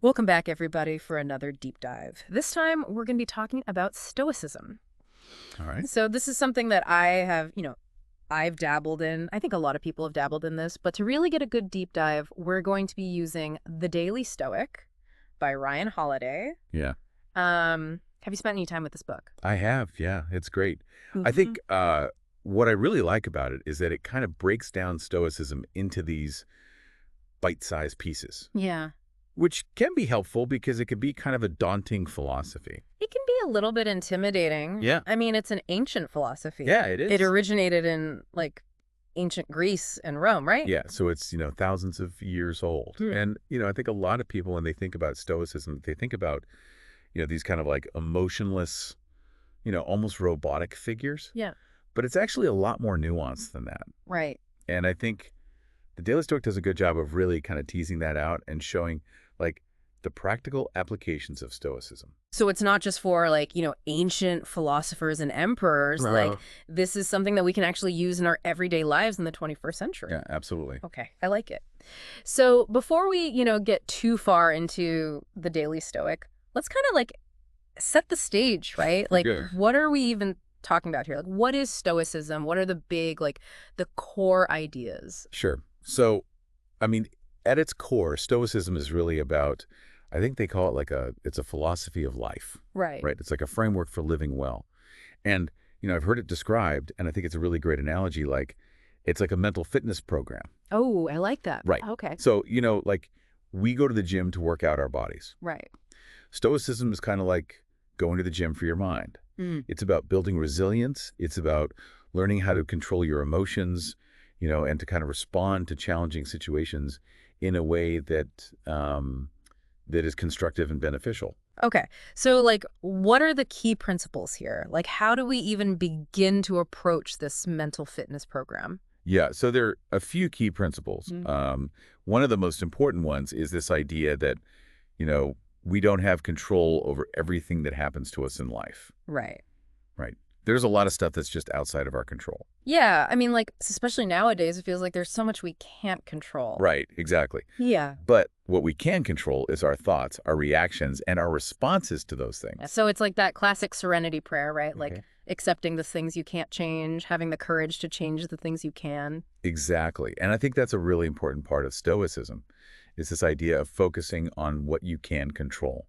Welcome back, everybody, for another deep dive. This time, we're going to be talking about Stoicism. All right. So this is something that I've dabbled in. I think a lot of people have dabbled in this, but to really get a good deep dive, we're going to be using The Daily Stoic by Ryan Holiday. Yeah, Have you spent any time with this book? I have. Yeah, it's great. I think what I really like about it is that it kind of breaks down Stoicism into these bite-sized pieces, Yeah. which can be helpful because it can be kind of a daunting philosophy. It can be a little bit intimidating. Yeah. I mean, it's an ancient philosophy. Yeah, it is. It originated in, ancient Greece and Rome, right? Yeah, so it's, thousands of years old. And, I think a lot of people, when they think about Stoicism, they think about, these kind of like emotionless, almost robotic figures. Yeah. But it's actually a lot more nuanced than that. Right. And I think the Daily Stoic does a good job of really kind of teasing that out and showing, like, the practical applications of Stoicism. So it's not just for ancient philosophers and emperors. Right. This is something that we can actually use in our everyday lives in the 21st century. Yeah, absolutely. Okay, I like it. So before we, get too far into the Daily Stoic, let's kind of set the stage, right? Sure. What are we even talking about here? What is Stoicism? What are the big, the core ideas? Sure. So, I mean, at its core, Stoicism is really about, I think they call it it's a philosophy of life. Right. Right? It's like a framework for living well. And, I've heard it described, and I think it's a really great analogy, it's like a mental fitness program. Oh, I like that. Right. Okay. So, we go to the gym to work out our bodies. Right. Stoicism is kind of like going to the gym for your mind. Mm. It's about building resilience. It's about learning how to control your emotions, and to kind of respond to challenging situations in a way that that is constructive and beneficial. Okay. So, what are the key principles here? How do we even begin to approach this mental fitness program? Yeah, so there are a few key principles. One of the most important ones is this idea that, we don't have control over everything that happens to us in life. Right. Right. There's a lot of stuff that's just outside of our control. Yeah. I mean, especially nowadays, it feels like there's so much we can't control. Right, exactly. Yeah. But what we can control is our thoughts, our reactions, and our responses to those things. So it's like that classic serenity prayer, right? Okay. Accepting the things you can't change, having the courage to change the things you can. Exactly. And I think that's a really important part of Stoicism, is this idea of focusing on what you can control.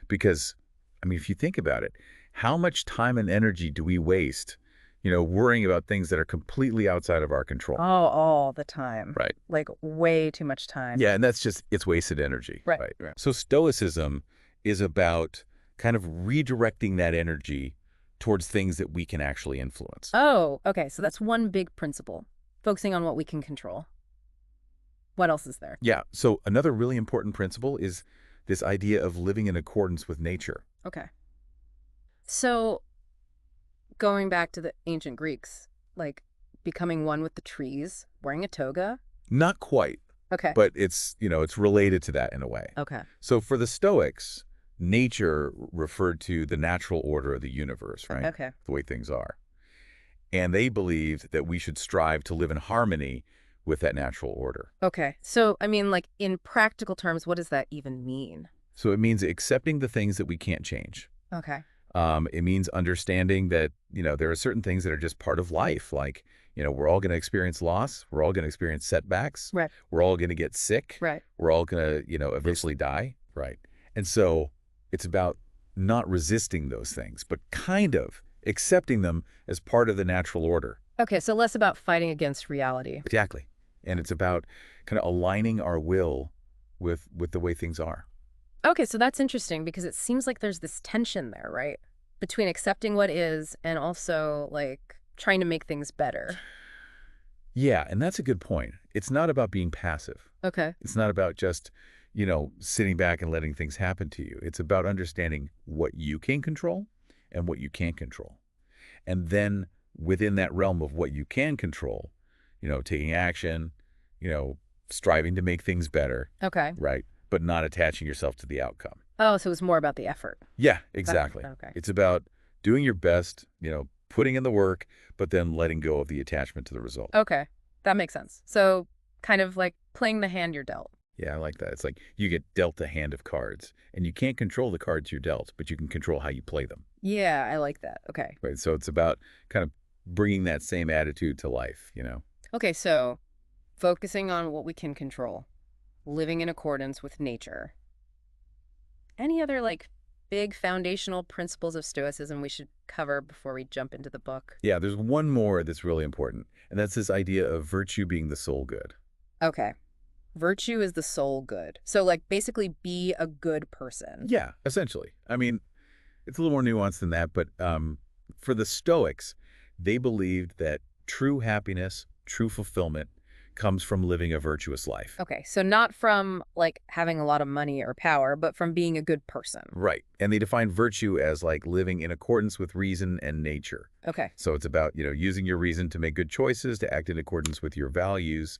Because, I mean, if you think about it, how much time and energy do we waste, worrying about things that are completely outside of our control? Oh, all the time. Right. Way too much time. Yeah, and it's wasted energy. Right. So Stoicism is about kind of redirecting that energy towards things that we can actually influence. Oh, okay. So that's one big principle, focusing on what we can control. What else is there? Yeah, so another really important principle is this idea of living in accordance with nature. Okay. So going back to the ancient Greeks, becoming one with the trees, wearing a toga. Not quite, Okay. but it's related to that in a way. Okay. So for the Stoics, nature referred to the natural order of the universe, right? Okay. The way things are. And they believed that we should strive to live in harmony with that natural order. Okay. So, I mean, in practical terms, what does that even mean? So it means accepting the things that we can't change. Okay. It means understanding that, there are certain things that are just part of life. We're all going to experience loss. We're all going to experience setbacks. Right. We're all going to get sick. Right. We're all going to, eventually die. Right. And so it's about not resisting those things, but kind of accepting them as part of the natural order. Okay. So less about fighting against reality. Exactly. And it's about kind of aligning our will with the way things are. Okay. So that's interesting because it seems like there's this tension there, right? Between accepting what is and also trying to make things better. Yeah. And that's a good point. It's not about being passive. Okay. It's not about just, sitting back and letting things happen to you. It's about understanding what you can control and what you can't control. And then within that realm of what you can control, taking action, striving to make things better. Okay. Right. But not attaching yourself to the outcome. Oh, so it's more about the effort. Yeah, exactly. Okay. It's about doing your best, putting in the work, but then letting go of the attachment to the result. Okay. That makes sense. So kind of playing the hand you're dealt. Yeah, I like that. It's like you get dealt a hand of cards, and you can't control the cards you're dealt, but you can control how you play them. Yeah, I like that. Okay. Right? So it's about kind of bringing that same attitude to life, Okay, so focusing on what we can control, living in accordance with nature. Any other big foundational principles of Stoicism we should cover before we jump into the book? Yeah, there's one more that's really important, and that's this idea of virtue being the sole good. Okay. Virtue is the sole good. So basically be a good person. Yeah, essentially. I mean, it's a little more nuanced than that, but for the Stoics, they believed that true happiness, true fulfillment comes from living a virtuous life. Okay, so not from having a lot of money or power, but from being a good person. Right. And they define virtue as living in accordance with reason and nature. Okay. So it's about, using your reason to make good choices, to act in accordance with your values,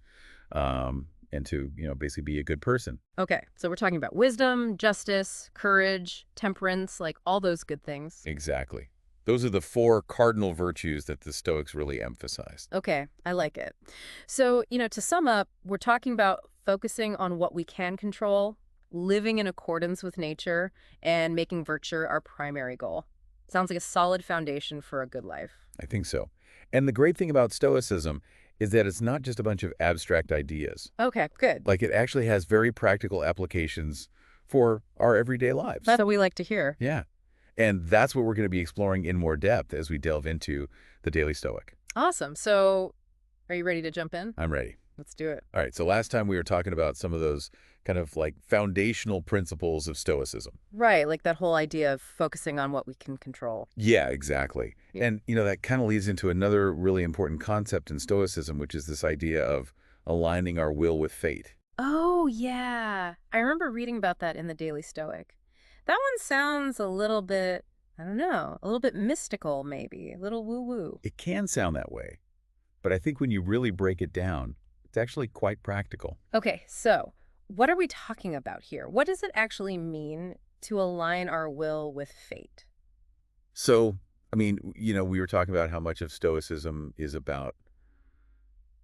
and to, basically be a good person. Okay, so we're talking about wisdom, justice, courage, temperance, all those good things. Exactly. Those are the 4 cardinal virtues that the Stoics really emphasized. Okay, I like it. So, to sum up, we're talking about focusing on what we can control, living in accordance with nature, and making virtue our primary goal. Sounds like a solid foundation for a good life. I think so. And the great thing about Stoicism is that it's not just a bunch of abstract ideas. Okay, good. It actually has very practical applications for our everyday lives. That's what we like to hear. Yeah. And that's what we're going to be exploring in more depth as we delve into the Daily Stoic. Awesome. So, are you ready to jump in? I'm ready. Let's do it. All right. So last time we were talking about some of those kind of foundational principles of Stoicism. Right, that whole idea of focusing on what we can control. Yeah, exactly. Yeah. And, that kind of leads into another really important concept in Stoicism, which is this idea of aligning our will with fate. Oh, yeah. I remember reading about that in the Daily Stoic. That one sounds a little bit, I don't know, a little bit mystical maybe, a little woo-woo. It can sound that way, but I think when you really break it down, it's actually quite practical. Okay, so what are we talking about here? What does it actually mean to align our will with fate? So, I mean, we were talking about how much of Stoicism is about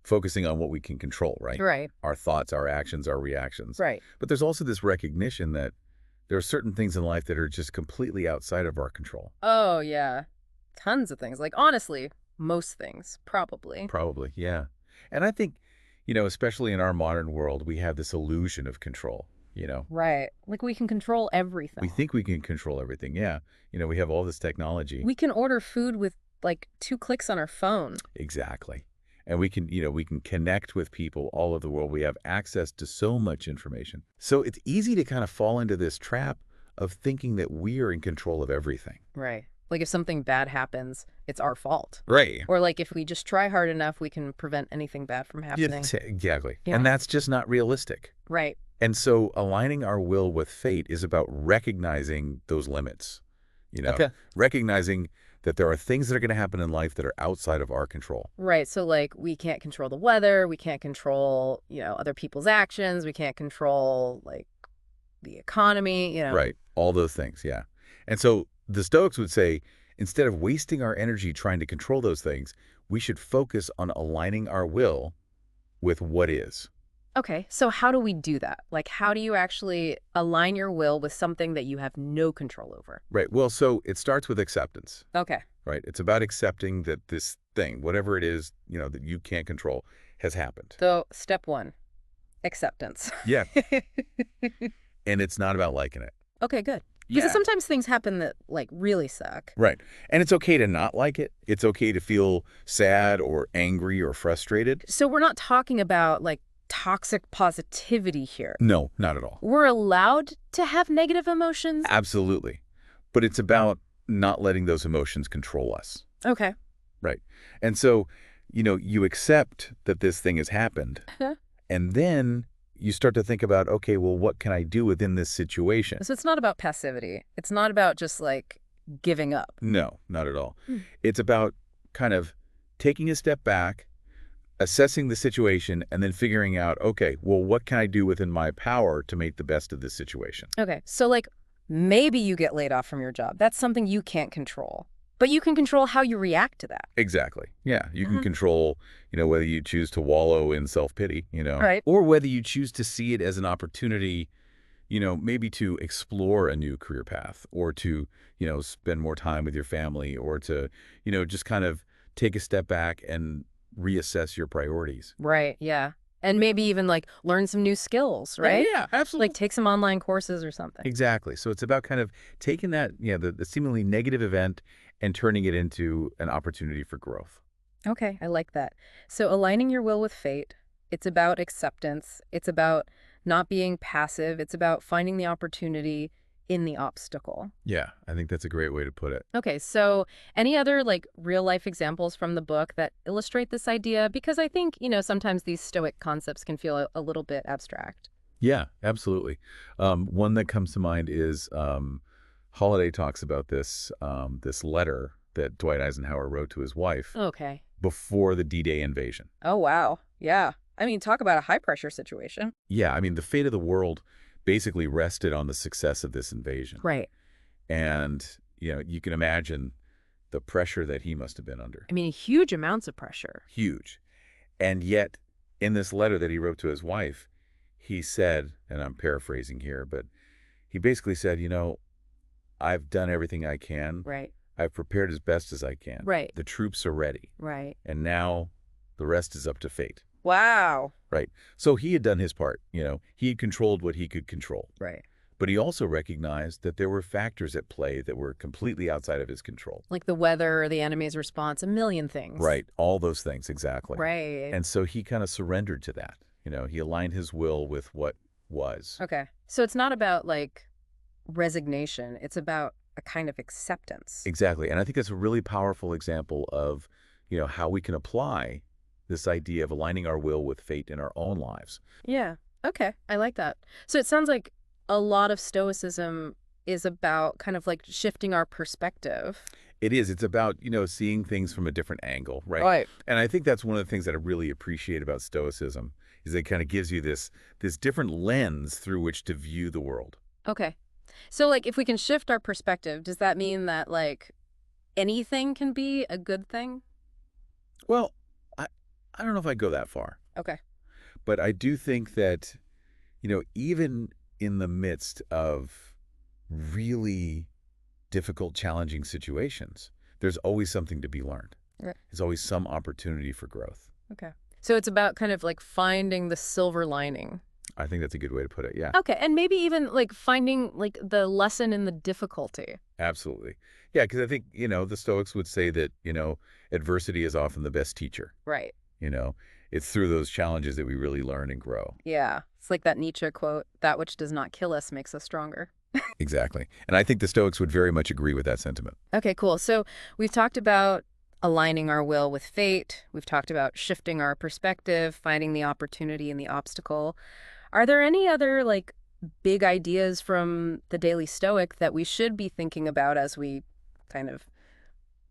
focusing on what we can control, right? Right. Our thoughts, our actions, our reactions. Right. But there's also this recognition that there are certain things in life that are just completely outside of our control. Oh, yeah. Tons of things. Honestly, most things, probably. Probably, yeah. And I think, especially in our modern world, we have this illusion of control, Right. We can control everything. We think we can control everything, yeah. We have all this technology. We can order food with 2 clicks on our phone. Exactly. And we can connect with people all over the world. We have access to so much information. So it's easy to kind of fall into this trap of thinking that we are in control of everything. Right. If something bad happens, it's our fault. Right. Or if we just try hard enough, we can prevent anything bad from happening. Exactly. Yeah. And that's just not realistic. Right. And so aligning our will with fate is about recognizing those limits, Okay. recognizing that there are things that are going to happen in life that are outside of our control. Right. So we can't control the weather. We can't control, other people's actions. We can't control the economy, Right. All those things. Yeah. And so the Stoics would say, instead of wasting our energy trying to control those things, we should focus on aligning our will with what is. Okay. So how do we do that? How do you actually align your will with something that you have no control over? Right. Well, so it starts with acceptance. Okay. Right. It's about accepting that this thing, whatever it is, that you can't control, has happened. So step 1, acceptance. Yeah. And it's not about liking it. Okay, good. Because sometimes things happen that really suck. Right. And it's okay to not like it. It's okay to feel sad or angry or frustrated. So we're not talking about toxic positivity here. No, not at all. We're allowed to have negative emotions? Absolutely. But it's about not letting those emotions control us. Okay. Right. And so, you accept that this thing has happened. And then you start to think about, okay, well, what can I do within this situation? So it's not about passivity. It's not about just giving up. No, not at all. It's about kind of taking a step back, assessing the situation, and then figuring out, okay, well, what can I do within my power to make the best of this situation? Okay. So maybe you get laid off from your job. That's something you can't control. But you can control how you react to that. Exactly. Yeah. You can control, whether you choose to wallow in self-pity, Right. or whether you choose to see it as an opportunity, maybe to explore a new career path or to, spend more time with your family or to, just kind of take a step back and reassess your priorities. Right, yeah. And maybe even, like, learn some new skills, right? Yeah, absolutely. Like, take some online courses or something. Exactly. So it's about kind of taking that, the seemingly negative event and turning it into an opportunity for growth. Okay, I like that. So aligning your will with fate, it's about acceptance. It's about not being passive. It's about finding the opportunity in the obstacle. Yeah, I think that's a great way to put it. Okay, so any other, like, real-life examples from the book that illustrate this idea? Because I think, sometimes these Stoic concepts can feel a little bit abstract. Yeah, absolutely. One that comes to mind is Holiday talks about this letter that Dwight Eisenhower wrote to his wife Okay. before the D-Day invasion. Oh, wow. Yeah. I mean, talk about a high-pressure situation. Yeah, I mean, the fate of the world basically rested on the success of this invasion. Right. And, you can imagine the pressure that he must have been under. I mean, huge amounts of pressure. Huge. And yet, in this letter that he wrote to his wife, he said, and I'm paraphrasing here, but he basically said, I've done everything I can. Right. I've prepared as best as I can. Right. The troops are ready. Right. And now the rest is up to fate. Wow. Right. So he had done his part. He had controlled what he could control. Right. But he also recognized that there were factors at play that were completely outside of his control. Like the weather or the enemy's response, a million things. Right. All those things, exactly. Right. And so he kind of surrendered to that. He aligned his will with what was. Okay. So it's not about, like, resignation. It's about a kind of acceptance. Exactly. And I think that's a really powerful example of, how we can apply this idea of aligning our will with fate in our own lives. Yeah. Okay. I like that. So it sounds like a lot of Stoicism is about kind of like shifting our perspective. It is. It's about, seeing things from a different angle, right? Right. And I think that's one of the things that I really appreciate about Stoicism is it kind of gives you this different lens through which to view the world. Okay. So, like, if we can shift our perspective, does that mean that, like, anything can be a good thing? Well, I don't know if I go that far. Okay. But I do think that, even in the midst of really difficult, challenging situations, there's always something to be learned. Right. There's always some opportunity for growth. Okay. So it's about kind of like finding the silver lining. I think that's a good way to put it, yeah. Okay, and maybe even like finding like the lesson in the difficulty. Absolutely. Yeah, because I think, the Stoics would say that, adversity is often the best teacher. Right. It's through those challenges that we really learn and grow. Yeah. It's like that Nietzsche quote, that which does not kill us makes us stronger. Exactly. And I think the Stoics would very much agree with that sentiment. Okay, cool. So we've talked about aligning our will with fate. We've talked about shifting our perspective, finding the opportunity in the obstacle. Are there any other, like, big ideas from the Daily Stoic that we should be thinking about as we kind of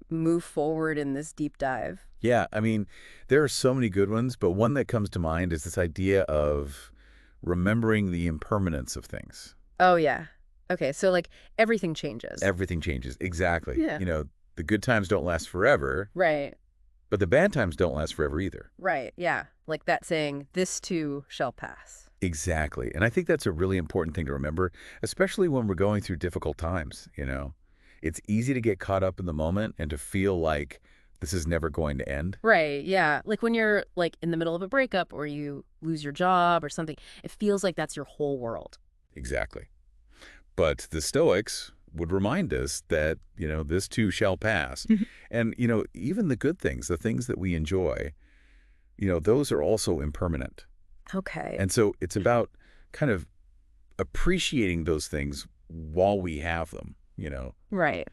move forward in this deep dive? Yeah, I mean, there are so many good ones, but one that comes to mind is this idea of remembering the impermanence of things. Oh, yeah. Okay, so, like, everything changes. Everything changes. Exactly. Yeah. The good times don't last forever, Right. but the bad times don't last forever either. Right, yeah. Like that saying, this too shall pass. Exactly. And I think that's a really important thing to remember, especially when we're going through difficult times, It's easy to get caught up in the moment and to feel like this is never going to end. Right, yeah. Like when you're like in the middle of a breakup or you lose your job or something, it feels like that's your whole world. Exactly. But the Stoics would remind us that, this too shall pass. And, even the good things, the things that we enjoy, those are also impermanent. Okay. And so it's about kind of appreciating those things while we have them, Right.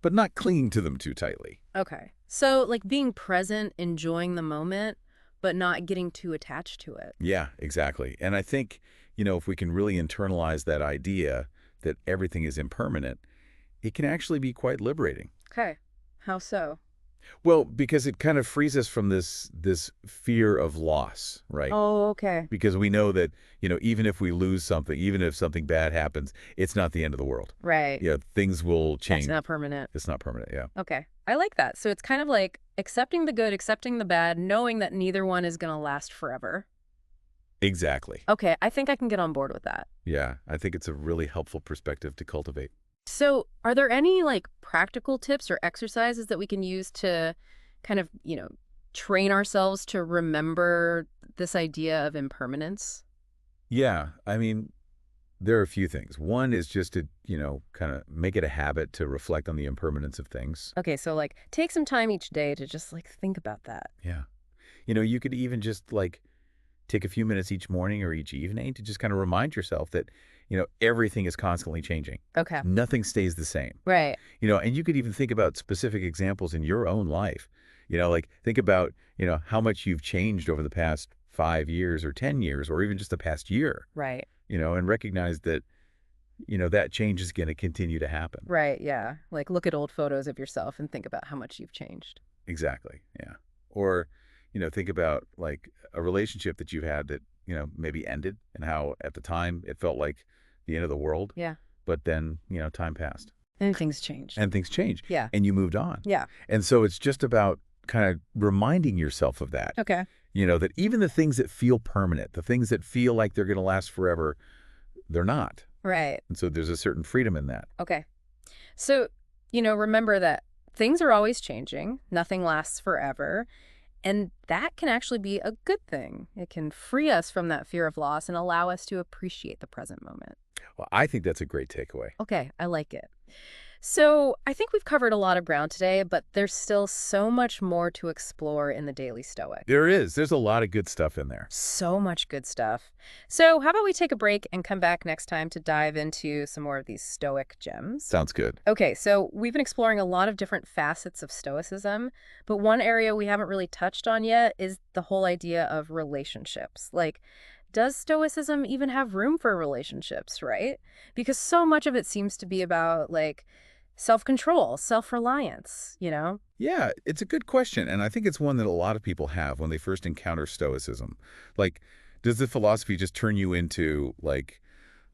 but not clinging to them too tightly. Okay. So like being present, enjoying the moment, but not getting too attached to it. Yeah, exactly. And I think, if we can really internalize that idea that everything is impermanent, it can actually be quite liberating. Okay. How so? Well, because it kind of frees us from this fear of loss, right? Oh, okay. Because we know that, even if we lose something, even if something bad happens, it's not the end of the world. Right. Things will change. That's not permanent. It's not permanent, yeah. Okay. I like that. So it's kind of like accepting the good, accepting the bad, knowing that neither one is going to last forever. Exactly. Okay, I think I can get on board with that. Yeah, I think it's a really helpful perspective to cultivate. So are there any like practical tips or exercises that we can use to kind of, train ourselves to remember this idea of impermanence? Yeah, I mean, there are a few things. One is just to, kind of make it a habit to reflect on the impermanence of things. Okay, so like take some time each day to just like think about that. Yeah. You could even just like take a few minutes each morning or each evening to just kind of remind yourself that, everything is constantly changing. Okay. Nothing stays the same. Right. And you could even think about specific examples in your own life. Like think about, how much you've changed over the past 5 years or 10 years or even just the past year, Right. and recognize that, that change is going to continue to happen. Right, yeah. Like look at old photos of yourself and think about how much you've changed. Exactly. Yeah. Or, think about like a relationship that you had that, maybe ended and how at the time it felt like the end of the world. Yeah. But then, time passed And things changed. and things changed. Yeah. And you moved on. Yeah. And so it's just about kind of reminding yourself of that. Okay. That even the things that feel permanent, the things that feel like they're going to last forever, they're not. Right. And so there's a certain freedom in that. Okay. So, remember that things are always changing. Nothing lasts forever. And that can actually be a good thing. It can free us from that fear of loss and allow us to appreciate the present moment. Well, I think that's a great takeaway. Okay, I like it. So I think we've covered a lot of ground today, but there's still so much more to explore in the Daily Stoic. There is. There's a lot of good stuff in there. So much good stuff. So how about we take a break and come back next time to dive into some more of these Stoic gems? Sounds good. Okay, so we've been exploring a lot of different facets of Stoicism, but one area we haven't really touched on yet is the whole idea of relationships. Like, does Stoicism even have room for relationships, right? Because so much of it seems to be about, like, self-control, self-reliance. Yeah, it's a good question. And I think it's one that a lot of people have when they first encounter Stoicism. Like, does the philosophy just turn you into, like,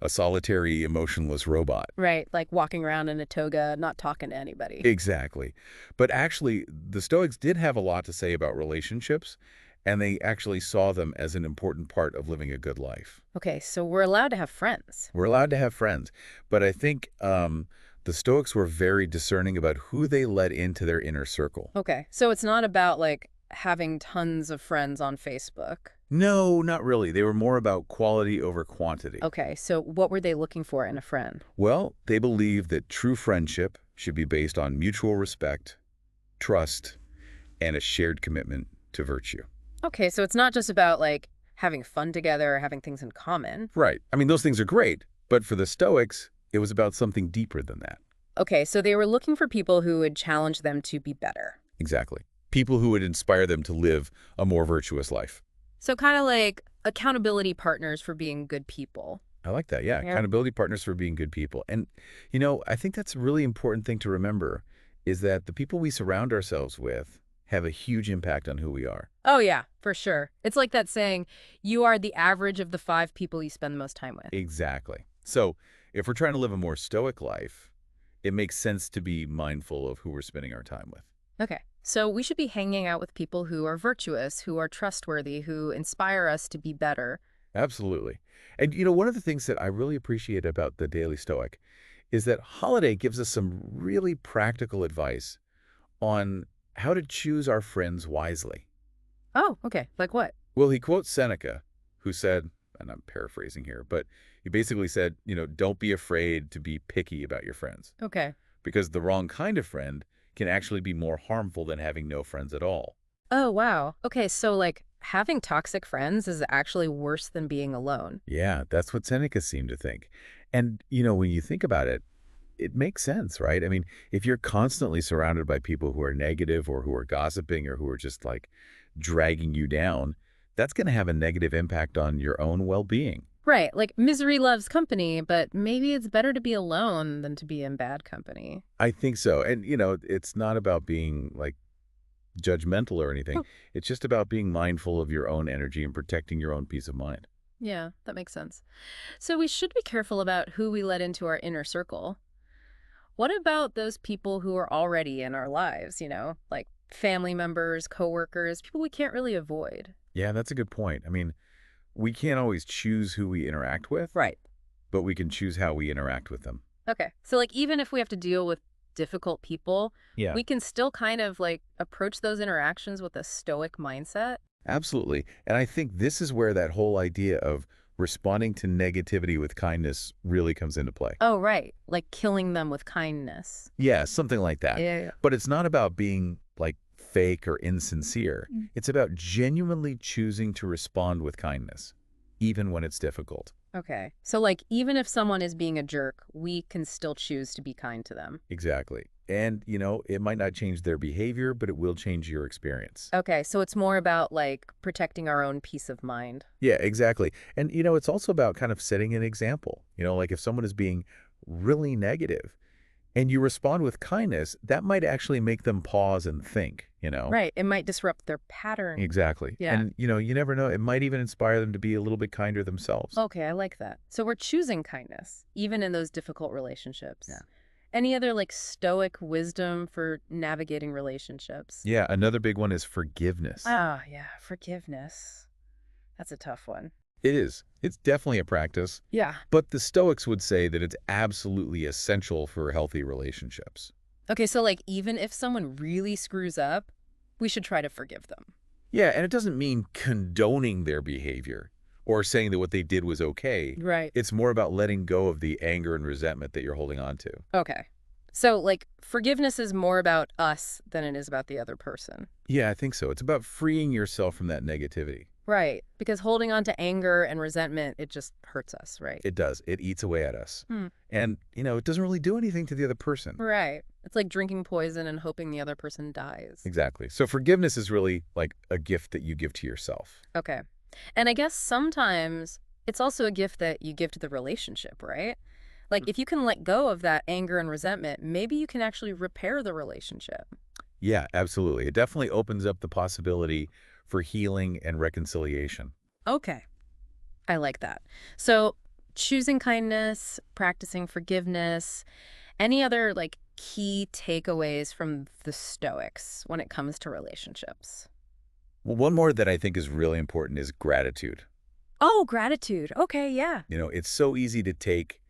a solitary, emotionless robot? Right, like walking around in a toga, not talking to anybody. Exactly. But actually, the Stoics did have a lot to say about relationships, and they actually saw them as an important part of living a good life. Okay, so we're allowed to have friends. We're allowed to have friends, but I think the Stoics were very discerning about who they let into their inner circle. Okay, so it's not about, like, having tons of friends on Facebook. No, not really. They were more about quality over quantity. Okay, so what were they looking for in a friend? Well, they believed that true friendship should be based on mutual respect, trust, and a shared commitment to virtue. Okay, so it's not just about, like, having fun together or having things in common. Right. I mean, those things are great, but for the Stoics, it was about something deeper than that. Okay, so they were looking for people who would challenge them to be better. Exactly. People who would inspire them to live a more virtuous life. So kind of like accountability partners for being good people. I like that. Yeah. Yeah. Accountability partners for being good people. And, I think that's a really important thing to remember is that the people we surround ourselves with have a huge impact on who we are. Oh, yeah, for sure. It's like that saying, you are the average of the 5 people you spend the most time with. Exactly. So if we're trying to live a more stoic life, it makes sense to be mindful of who we're spending our time with. Okay, so we should be hanging out with people who are virtuous, who are trustworthy, who inspire us to be better. Absolutely. And, one of the things that I really appreciate about the Daily Stoic is that Holiday gives us some really practical advice on how to choose our friends wisely. Oh, okay. Like what? Well, he quotes Seneca, who said, and I'm paraphrasing here, but he basically said, don't be afraid to be picky about your friends, Okay. because the wrong kind of friend can actually be more harmful than having no friends at all. Oh, wow. Okay, so like having toxic friends is actually worse than being alone. Yeah, that's what Seneca seemed to think. And, when you think about it, it makes sense, right? I mean, if you're constantly surrounded by people who are negative or who are gossiping or who are just like dragging you down, that's going to have a negative impact on your own well-being. Right, like misery loves company, but maybe it's better to be alone than to be in bad company. I think so. And, it's not about being like judgmental or anything. It's just about being mindful of your own energy and protecting your own peace of mind. Yeah, that makes sense. So we should be careful about who we let into our inner circle. What about those people who are already in our lives, like family members, coworkers, people we can't really avoid? Yeah, that's a good point. I mean, we can't always choose who we interact with, Right. but we can choose how we interact with them. Okay. So like even if we have to deal with difficult people, Yeah, we can still kind of like approach those interactions with a stoic mindset. absolutely. And I think this is where that whole idea of responding to negativity with kindness really comes into play. Oh, right. Like killing them with kindness. Yeah, something like that. Yeah. But it's not about being like fake or insincere. It's about genuinely choosing to respond with kindness, even when it's difficult. Okay. So like even if someone is being a jerk, we can still choose to be kind to them. Exactly. And, it might not change their behavior, but it will change your experience. Okay. So it's more about like protecting our own peace of mind. Yeah, exactly. And, it's also about kind of setting an example. Like if someone is being really negative and you respond with kindness, that might actually make them pause and think. Right. It might disrupt their pattern. Exactly. Yeah. And, you never know. It might even inspire them to be a little bit kinder themselves. Okay, I like that. So we're choosing kindness, even in those difficult relationships. Yeah. Any other like stoic wisdom for navigating relationships? Yeah, another big one is forgiveness. Ah, yeah, forgiveness. That's a tough one. It is. It's definitely a practice. Yeah. But the Stoics would say that it's absolutely essential for healthy relationships. Okay, so like even if someone really screws up, we should try to forgive them. Yeah, and it doesn't mean condoning their behavior or saying that what they did was okay. Right. It's more about letting go of the anger and resentment that you're holding on to. Okay. So like forgiveness is more about us than it is about the other person. Yeah, I think so. It's about freeing yourself from that negativity. Right. Because holding on to anger and resentment, it just hurts us, right? It does. It eats away at us. Hmm. And, it doesn't really do anything to the other person. Right. It's like drinking poison and hoping the other person dies. Exactly. So forgiveness is really like a gift that you give to yourself. Okay. And I guess sometimes it's also a gift that you give to the relationship, right? Like if you can let go of that anger and resentment, maybe you can actually repair the relationship. Yeah, absolutely. It definitely opens up the possibility for healing and reconciliation. Okay. I like that. So choosing kindness, practicing forgiveness, any other like key takeaways from the Stoics when it comes to relationships? Well, one more that I think is really important is gratitude. Oh, gratitude. Okay, yeah. It's so easy to take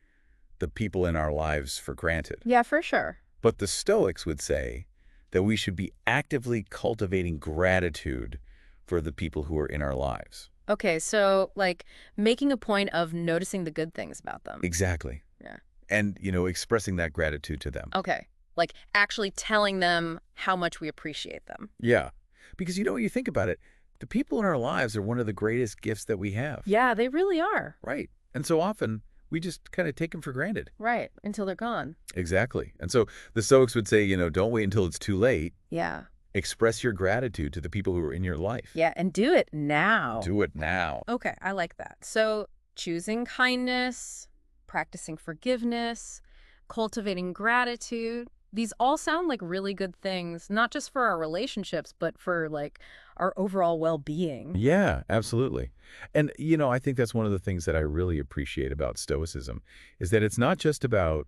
the people in our lives for granted. Yeah, for sure. But the Stoics would say that we should be actively cultivating gratitude for the people who are in our lives. Okay, so like making a point of noticing the good things about them. Exactly. Yeah. And, expressing that gratitude to them. Okay. Like actually telling them how much we appreciate them. Yeah. Because, when you think about it, the people in our lives are one of the greatest gifts that we have. Yeah, they really are. Right. And so often we just kind of take them for granted. Right. Until they're gone. Exactly. And so the Stoics would say, don't wait until it's too late. Yeah. Express your gratitude to the people who are in your life. Yeah. And do it now. Do it now. Okay. I like that. So choosing kindness, practicing forgiveness, cultivating gratitude. These all sound like really good things, not just for our relationships, but for like our overall well-being. Yeah, absolutely. And, I think that's one of the things that I really appreciate about Stoicism is that it's not just about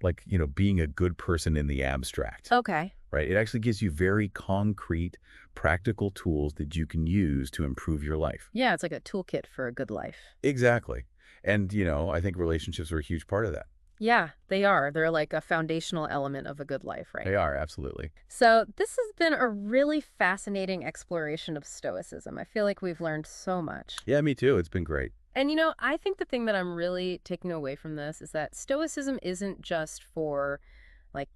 like, being a good person in the abstract, Okay. right? It actually gives you very concrete, practical tools that you can use to improve your life. Yeah, it's like a toolkit for a good life. Exactly. And, I think relationships are a huge part of that. Yeah, they are. They're like a foundational element of a good life, right? They are, absolutely. So this has been a really fascinating exploration of Stoicism. I feel like we've learned so much. Yeah, me too. It's been great. And, I think the thing that I'm really taking away from this is that Stoicism isn't just for, like,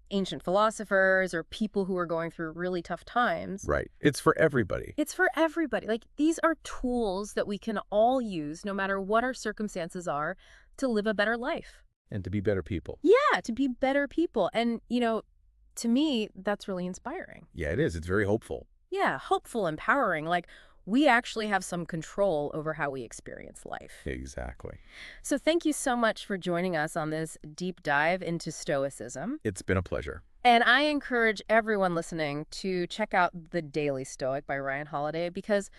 ancient philosophers or people who are going through really tough times. Right. It's for everybody. It's for everybody. Like, these are tools that we can all use, no matter what our circumstances are, to live a better life. And to be better people. Yeah, to be better people. And, to me, that's really inspiring. Yeah, it is. It's very hopeful. Yeah, hopeful, empowering. Like, we actually have some control over how we experience life. Exactly. So thank you so much for joining us on this deep dive into Stoicism. It's been a pleasure. And I encourage everyone listening to check out The Daily Stoic by Ryan Holiday because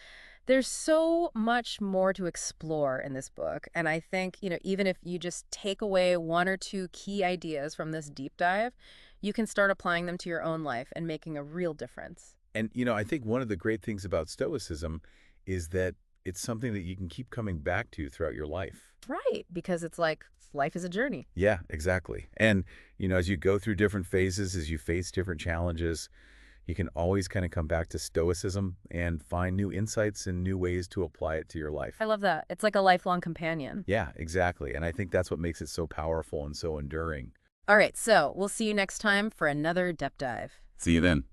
There's so much more to explore in this book, and I think, even if you just take away one or two key ideas from this deep dive, you can start applying them to your own life and making a real difference. And, I think one of the great things about Stoicism is that it's something that you can keep coming back to throughout your life. Right, because it's like life is a journey. Yeah, exactly. And, as you go through different phases, as you face different challenges, you can always kind of come back to Stoicism and find new insights and new ways to apply it to your life. I love that. It's like a lifelong companion. Yeah, exactly. And I think that's what makes it so powerful and so enduring. All right, so we'll see you next time for another depth dive. See you then.